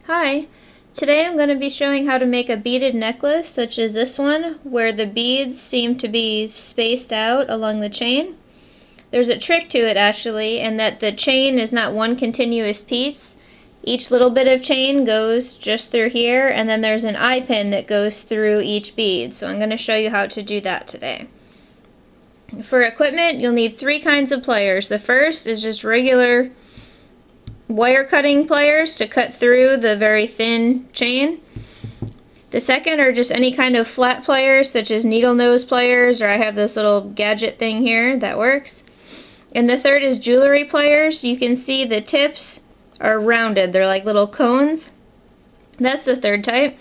Hi, today I'm going to be showing how to make a beaded necklace such as this one where the beads seem to be spaced out along the chain. There's a trick to it actually, in that the chain is not one continuous piece. Each little bit of chain goes just through here, and then there's an eye pin that goes through each bead. So I'm going to show you how to do that today. For equipment, you'll need three kinds of pliers. The first is just regular wire cutting pliers to cut through the very thin chain. The second are just any kind of flat pliers such as needle nose pliers, or I have this little gadget thing here that works. And the third is jewelry pliers. You can see the tips are rounded, they're like little cones. That's the third type.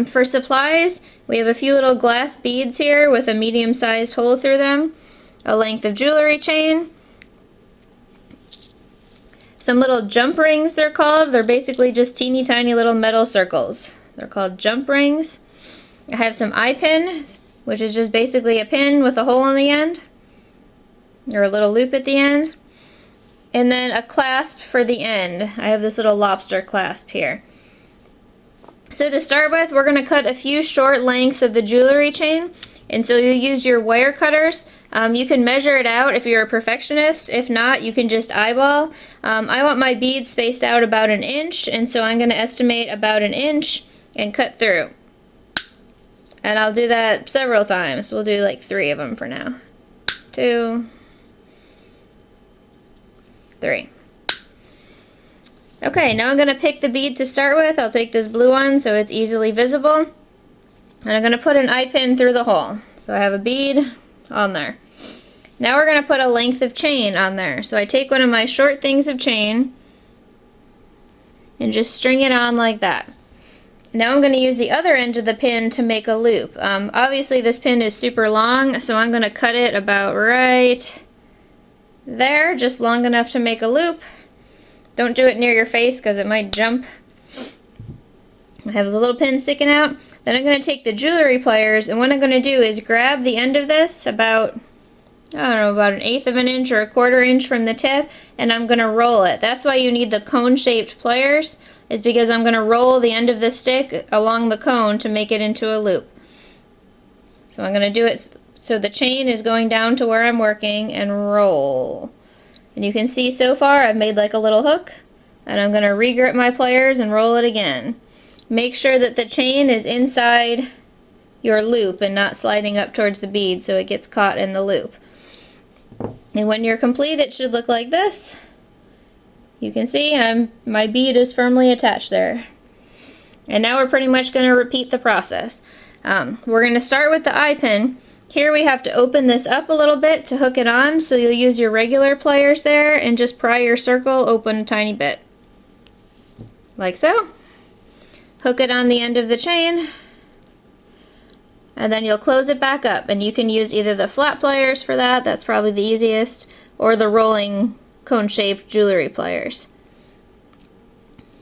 For supplies, we have a few little glass beads here with a medium-sized hole through them, a length of jewelry chain, some little jump rings they're called. They're basically just teeny tiny little metal circles. They're called jump rings. I have some eye pins, which is just basically a pin with a hole in the end, or a little loop at the end. And then a clasp for the end. I have this little lobster clasp here. So to start with, we're going to cut a few short lengths of the jewelry chain. And so you use your wire cutters. You can measure it out if you're a perfectionist. If not, you can just eyeball. I want my beads spaced out about 1 inch, and so I'm going to estimate about 1 inch and cut through. And I'll do that several times. We'll do like 3 of them for now. 2, 3. Okay, now I'm going to pick the bead to start with. I'll take this blue one so it's easily visible. And I'm going to put an eye pin through the hole. So I have a bead on there. Now we're going to put a length of chain on there. So I take one of my short things of chain and just string it on like that. Now I'm going to use the other end of the pin to make a loop. Obviously this pin is super long, so I'm going to cut it about right there, just long enough to make a loop. Don't do it near your face because it might jump. I have the little pin sticking out. Then I'm going to take the jewelry pliers, and what I'm going to do is grab the end of this about, I don't know, about 1/8 of an inch or 1/4 inch from the tip, and I'm going to roll it. That's why you need the cone-shaped pliers, is because I'm going to roll the end of the stick along the cone to make it into a loop. So I'm going to do it so the chain is going down to where I'm working and roll. And you can see so far I've made like a little hook, and I'm going to re-grip my pliers and roll it again. Make sure that the chain is inside your loop and not sliding up towards the bead so it gets caught in the loop. And when you're complete, it should look like this. You can see my bead is firmly attached there. And now we're pretty much going to repeat the process. We're going to start with the eye pin. Here we have to open this up a little bit to hook it on, so you'll use your regular pliers there and just pry your circle open a tiny bit. Like so. Hook it on the end of the chain, and then you'll close it back up, and you can use either the flat pliers for that, that's probably the easiest, or the rolling cone-shaped jewelry pliers.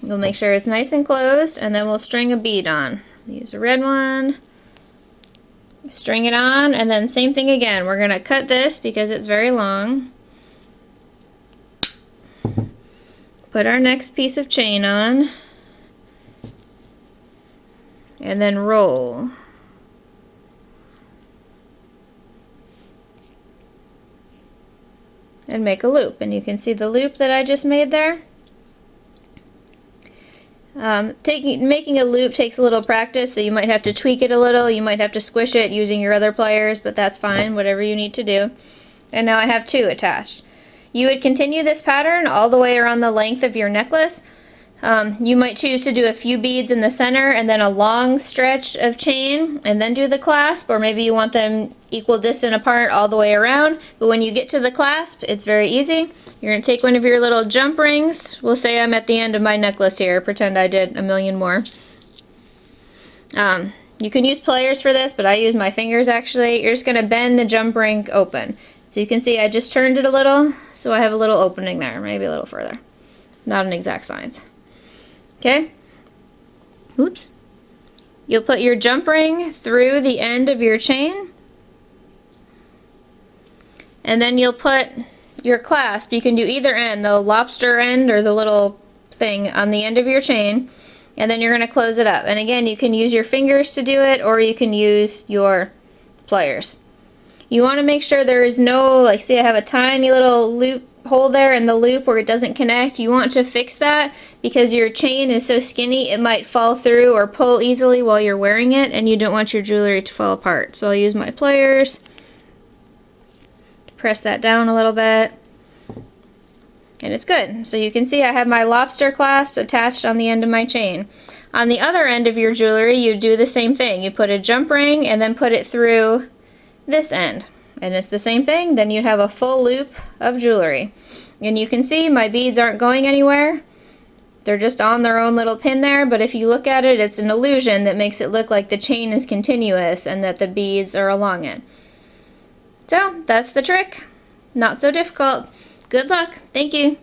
We'll make sure it's nice and closed, and then we'll string a bead on. Use a red one, string it on, and then same thing again. We're going to cut this because it's very long. Put our next piece of chain on, and then roll. And make a loop, and you can see the loop that I just made there. Making a loop takes a little practice, so you might have to tweak it a little, you might have to squish it using your other pliers, but that's fine, whatever you need to do. And now I have 2 attached. You would continue this pattern all the way around the length of your necklace. You might choose to do a few beads in the center and then a long stretch of chain and then do the clasp, or maybe you want them equal distant apart all the way around. But when you get to the clasp, it's very easy. You're going to take one of your little jump rings. We'll say I'm at the end of my necklace here. Pretend I did a million more. You can use pliers for this, but I use my fingers actually. You're just going to bend the jump ring open. So you can see I just turned it a little, so I have a little opening there, maybe a little further. Not an exact science. Okay? Oops. You'll put your jump ring through the end of your chain, and then you'll put your clasp. You can do either end, the lobster end or the little thing on the end of your chain, and then you're going to close it up. And again, you can use your fingers to do it, or you can use your pliers. You want to make sure there is no, like, see I have a tiny little loop hole there in the loop where it doesn't connect. You want to fix that because your chain is so skinny it might fall through or pull easily while you're wearing it, and you don't want your jewelry to fall apart. So I'll use my pliers to press that down a little bit, and it's good. So you can see I have my lobster clasp attached on the end of my chain. On the other end of your jewelry, you do the same thing. You put a jump ring and then put it through this end, and it's the same thing. Then you'd have a full loop of jewelry, and you can see my beads aren't going anywhere. They're just on their own little pin there, but if you look at it, it's an illusion that makes it look like the chain is continuous and that the beads are along it. So that's the trick. Not so difficult. Good luck. Thank you.